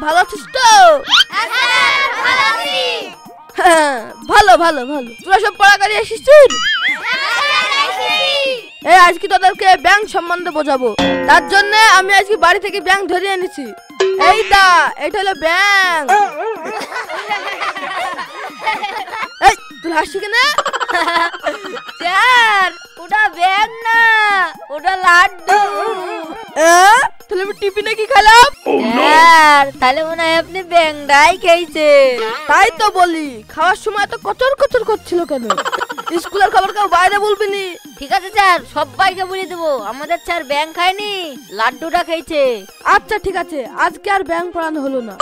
ভালো আছিস তো? হ্যাঁ, ভালো ভালো ভালো। তোরা সব পড়াকারী এসেছিস? এই আজকে তোদেরকে ব্যাংক সম্বন্ধে বোঝাবো, তার জন্য আমি আজকে বাড়ি থেকে ব্যাংক ধরে এনেছি। এই দা, এটা হলো ব্যাংক। এই তুই হাসি কেন? স্যার ওটা ব্যাংক না, ওটা লাড্ডু। তাহলে আমি টিফিনে কি খেলাম? স্যার তাহলে মনে হয় আপনি ব্যাংকটাই খেয়েছেন। তাই তো বলি, খাওয়ার সময় তো কচর কচর করছিল কেন? স্কুলের খাবার কেউ বাইরে বলবি নি। ঠিক আছে স্যার, সবাইকে বলে দেবো আমাদের স্যার ব্যাংক খায়নি, লাড্ডুটা খেয়েছে। আচ্ছা ঠিক আছে, আজকে আর ব্যাংক পড়ানো হলো না।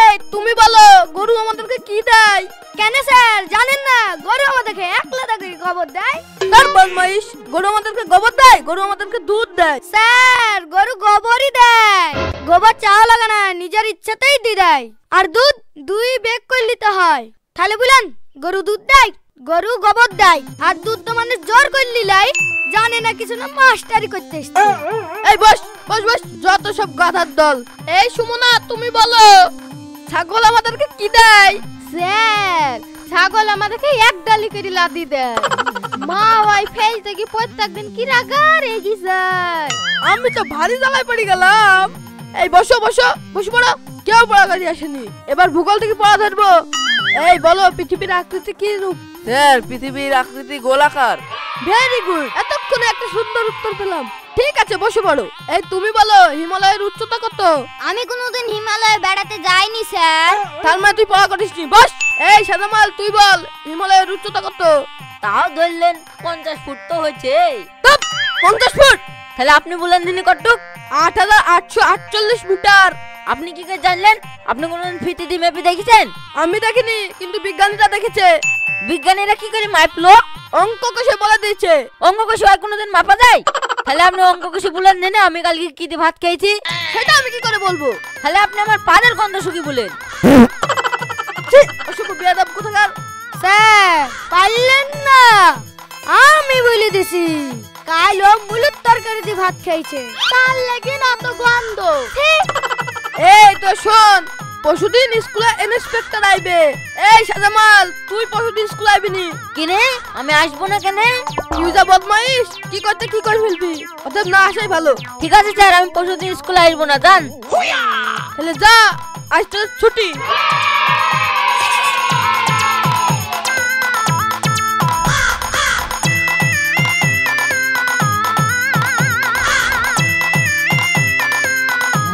এই তুমি বলো, গরু আমাদেরকে কি দেয়? কেন স্যার জানেন না? গরু আমাদেরকে 1 লাখ করে খবর দেয়। তার বদমাইশ, গরু আমাদেরকে গোবর দেয়, গরু আমাদেরকে দুধ দেয়। স্যার গরু গোবরই দেয়, গোবর চাও লাগে না, নিজের ইচ্ছাতেই দিয়ে দেয়। আর দুধ 2 বেগ করে নিতে হয়। তাহলে বলেন গরু দুধ দেয়, গরু গোবর দেয়, আর দুধ তো মানে জোর করে নিলাই, জানে না কিছু না, মাস্টারি করতে এসছে। এই বস বস বস, যত সব গাধার দল। এই সুমনা তুমি বলো, ছাগল আমাদেরকে কি দেয়? স্যার ছাগল আমাদেরকে 1 ডালি করে লাদি দেয়। মা ওই ফেল থেকে প্রত্যেকদিন কি রাগার এগি যায়। আমি তো ভারী জ্বালায় পড়ে গেলাম। এই বসো বসো, বসে পড়ো। কেউ পড়াকারী আসেনি, এবার ভূগোল থেকে পড়া ধরবো। এই বলো, পৃথিবীর আকৃতি কি রূপ? স্যার পৃথিবীর আকৃতি গোলাকার। ভেরি গুড, এতক্ষণে একটা সুন্দর উত্তর পেলাম। ঠিক আছে বসে পড়ো। এই তুমি বলো, হিমালয়ের উচ্চতা কত? আমি কোনোদিন হিমালয়ে বেড়াতে যাইনি স্যার। তার মানে তুই পড়া করিসনি। বস। এই সাদামাল তুই বল, হিমালয়ের উচ্চতা কত? তাও ধরলেন 50 ফুট তো হয়েছে। 50 ফুট? তাহলে আপনি বলেন দিনই কতটুক? 8848 মিটার। আপনি কি করে জানলেন? আপনি কোনোদিন পৃথিবী ম্যাপে দেখেছেন? আমি দেখিনি, কিন্তু বিজ্ঞানীরা দেখেছে। বিজ্ঞানীরা কি করে মাপলো? অঙ্ক কষে বলে দিয়েছে। অঙ্ক কষে আর কোনোদিন মাপা যায়? তাহলে আপনি অঙ্ক কষে বলেন দিনে আমি কালকে কি দিয়ে ভাত খেয়েছি। সেটা আমি কি করে বলবো? তাহলে আপনি আমার পাদের গন্ধ শুকি বলেন। অসুখ বেয়াদব কোথাকার। স্যার পারলেন না, আমি বলে দিছি কাল ও মুলুর তরকারি দিয়ে ভাত খেয়েছে, তার লাগি না তো গন্ধ। এই তো শোন, পরশুদিন স্কুলে ইন্সপেক্টর আইবে। এই সাজামাল, তুই পরশুদিন স্কুলে আইবি নি? কিনে আমি আসবো না কেন? ইউজা বদমাইশ, কি করতে কি করে ফেলবি? অতএব না আসাই ভালো। ঠিক আছে স্যার, আমি পরশুদিন স্কুলে আসবো না, জান। তাহলে যা, আজ তো ছুটি।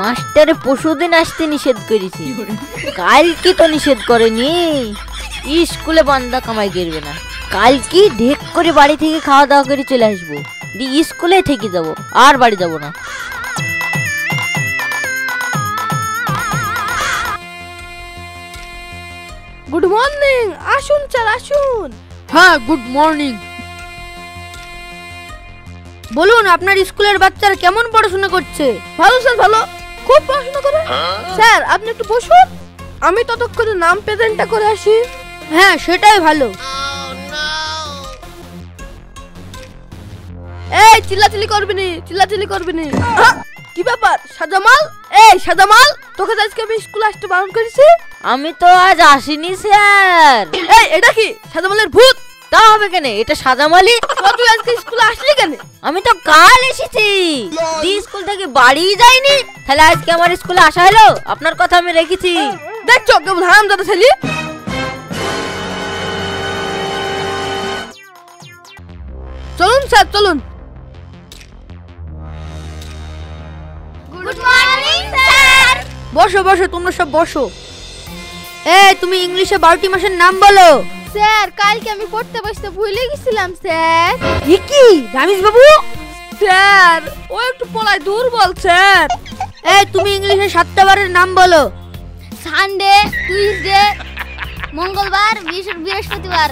মাস্টারে পরশুদিন আসতে নিষেধ করেছি, কাল কি তো নিষেধ করেনি। স্কুলে বান্দা কামাই করবে না, কাল কি ঢেক করে বাড়ি থেকে খাওয়া দাওয়া করে চলে আসবো, দিয়ে স্কুলে থেকে যাবো, আর বাড়ি যাবো না। Good morning. আসুন স্যার আসুন। হ্যাঁ গুড মর্নিং। বলুন আপনার স্কুলের বাচ্চারা কেমন পড়াশোনা করছে? ভালো স্যার, ভালো, খুব পড়াশোনা করে। স্যার আপনি একটু বসুন, আমি ততক্ষণে নাম প্রেজেন্টটা করে আসি। হ্যাঁ সেটাই ভালো। এই চিল্লাচিল্লি করবি নি, চিল্লাচিল্লি করবি নি। কি ব্যাপার সাজামাল? এই সাজামাল, তোকে তো আজকে আমি স্কুলে আসতে বারণ করেছি। আমি তো আজ আসিনি স্যার। এই এটা কি সাজামালের ভূত? তা হবে কেন, এটা সাজামালি। তো তুই আজকে স্কুলে আসলি কেন? আমি তো কাল এসেছি, দি স্কুল থেকে বাড়ি যাইনি, তাহলে আজকে আমার স্কুলে আসা হলো। আপনার কথা আমি রেখেছি। দেখছো কেমন হারামজাদা ছেলে। চলুন স্যার চলুন। Good morning sir. বসো বসো, তোমরা সব বসো। এই তুমি ইংলিশে 12টি মাসের নাম বলো। স্যার কালকে আমি পড়তে বসতে ভুলে গেছিলাম স্যার। কি রামিস বাবু? স্যার ও একটু পড়ায় দুর্বল স্যার। এই তুমি ইংলিশে 7টা বারের নাম বলো। সানডে, টুইসডে, মঙ্গলবার, বৃহস্পতিবার,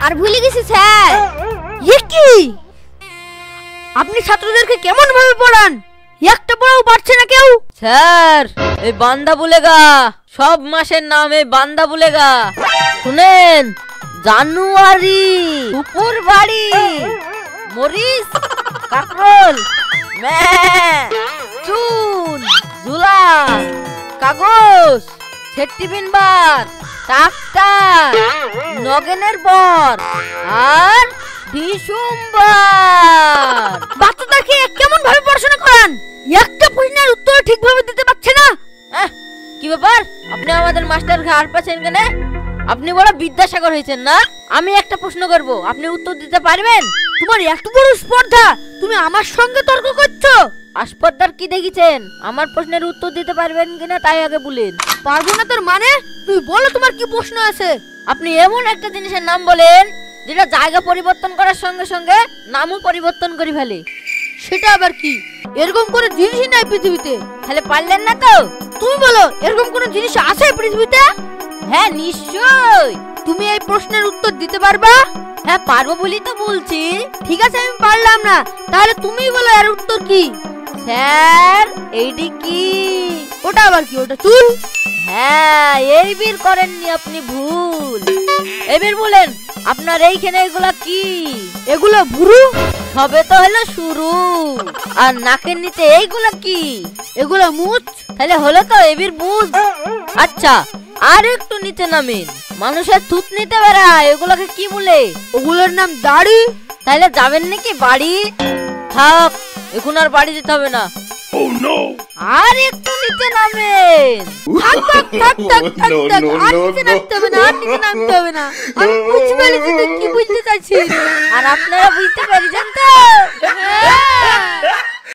আর ভুলে গেছি স্যার। কি আপনি ছাত্রদেরকে কেমন ভাবে পড়ান? একটা পড়াও পারছে না কেউ। স্যার এই বান্দা বলেগা, সব মাসের নাম এই বান্দা বলেগা। শুনেন, জানুয়ারি, উপর বাড়ি, মরিচ, কাকরোল, চুন, জুলার, কাগজ, টিফিন বার, ডাক্তার, নগেনের বর আর ডিসেম্বর। বাচ্চাটাকে কেমন ভাবে পড়াশোনা করান? একটা প্রশ্নের উত্তর ঠিকভাবে দিতে পারছে না। কি ব্যাপার, আপনি আমাদের মাস্টার ঘাড় পাচ্ছেন কেন? আপনি বড় বিদ্যাসাগর হয়েছেন না? আমি একটা প্রশ্ন করব, আপনি উত্তর দিতে পারবেন? তোমার এত বড় স্পর্ধা, তুমি আমার সঙ্গে তর্ক করছো? আসপর্দার কি দেখেছেন? আমার প্রশ্নের উত্তর দিতে পারবেন কিনা তাই আগে বলেন। পারবো না তোর মানে? তুই বলো তোমার কি প্রশ্ন আছে। আপনি এমন একটা জিনিসের নাম বলেন যেটা জায়গা পরিবর্তন করার সঙ্গে সঙ্গে নামও পরিবর্তন করে ফেলে। সেটা আবার কি? এরকম কোনো জিনিসই নাই পৃথিবীতে। তাহলে পারলেন না তো? তুমি বলো, এরকম কোনো জিনিস আছে পৃথিবীতে? হ্যাঁ নিশ্চয়। তুমি এই প্রশ্নের উত্তর দিতে পারবা? হ্যাঁ পারবো বলি তো বলছি। ঠিক আছে আমি পারলাম না, তাহলে তুমিই বলো এর উত্তর কি। স্যার এইটি কি? ওটা আবার কি? ওটা চুল। হ্যাঁ এই বের করেননি আপনি, ভুল। এবার বলেন আপনার এইখানে এগুলা কি? এগুলো ভুরু। সবে তো হলো শুরু। আর নাকের নিচে এইগুলা কি? এগুলো মুছ। তাহলে হলো তো এবার বুঝ। আচ্ছা আর একটু নিচে নামেন, মানুষের থুত নিতে বেড়ায়, এগুলোকে কি বলে? ওগুলোর নাম দাড়ি। তাহলে যাবেন নাকি বাড়ি? থাক, এখন আর বাড়ি যেতে হবে না। আর একটু নিচে নামেন। থাক থাক থাক থাক থাক থাক, আর নিচে নামতে হবে না, আর নিচে নামতে হবে না। আমি বুঝতে পেরেছি তুই কি বুঝতে চাইছিস, আর আপনারা বুঝতে পেরেছেন তো?